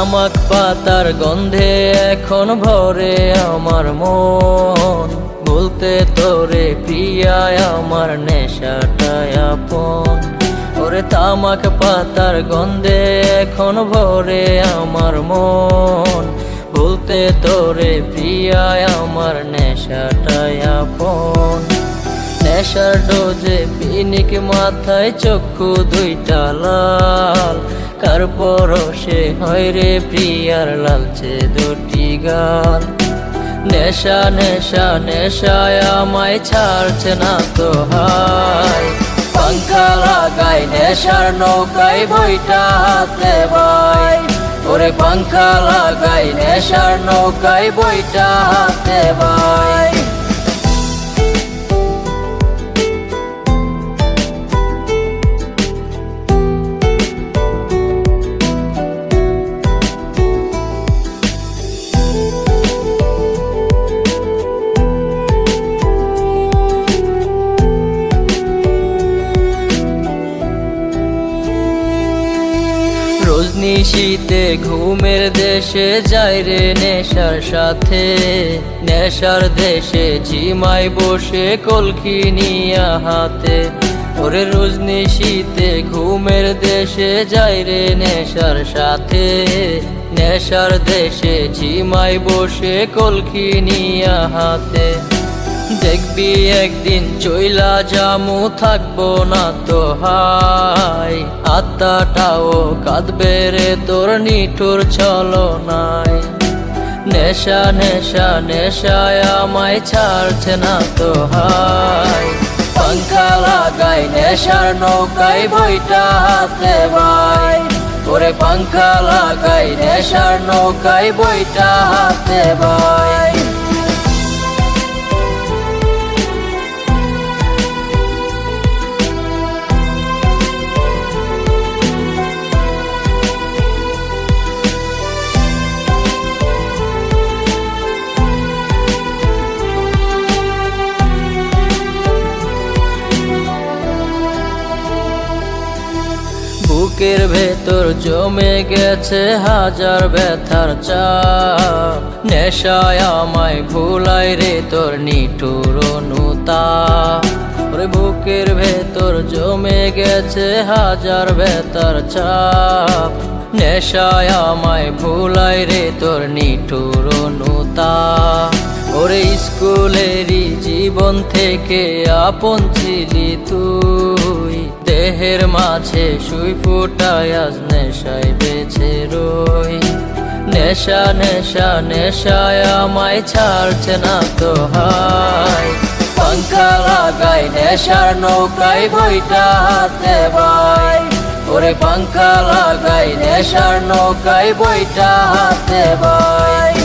তামাক পাতার গন্ধে এখন ভরে আমার মন, বলতে তোরে প্রিয়ায় আমার নেশাটাই আপন। ওরে তামাক পাতার গন্ধে এখন ভরে আমার মন, বলতে তোরে প্রিয়ায় আমার নেশাটাই আপন। নেশার ডোজে পিনিক মাথায় চক্ষু দুইটা লাল, কার পরশে হয় রে প্রিয়ার লালচে দুটি গাল। নেশা নেশা নেশায় আমায় ছাড়ছে না তো হায়, পাঙ্খা লাগাই নেশার নৌকায় বইটা হাতে ভাই। ওরে পাঙ্খা লাগাই নেশার নৌকায় বইটা হাতে ভাই। রজনিশীতে ঘুমের দেশে যাই রে নেশার সাথে, নেশার দেশে ঝিমাই বসে কলকি নিয়া হাতে। ওরে রজনিশীতে ঘুমের দেশে যাই রে নেশার সাথে, নেশার দেশে ঝিমাই বসে কলকি নিয়া হাতে। দেখবি একদিন চইলা জামু থাকবো না তো হাই, আত্মাটাও কাঁদবে রে তোর নিঠুর ছলনায়। নেশা নেশা নেশায় আমায় ছাড়ছে না তো হাই, পাঙ্খা লাগাই নেশার নৌকায় বইটা হাতে ভাই। ওরে পাঙ্খা লাগাই নেশার নৌকায় বইটা হাতে ভাই। বুকের ভেতর জমে গেছে হাজার ব্যথার চাপ, নেশায় আমায় ভুলাই রে তোর নিঠুর অনুতাপ। ওরে বুকের ভেতর জমে গেছে হাজার ব্যথার চাপ, নেশায় আমায় ভুলাই রে তোর নিঠুর অনুতাপ। ওরে স্কুলেরই জীবন থেকে আপন ছিলি তুই, দেহের মাঝে সুই ফুটায় আজ নেশায় বেঁচে রই। নেশা নেশা নেশায় আমায় ছাড়ছে না তো হাই, পাঙ্খা লাগাই নেশার নৌকায় বইটা হাতে ভাই। ওরে পাঙ্খা লাগাই নেশার নৌকায় বইটা হাতে ভাই।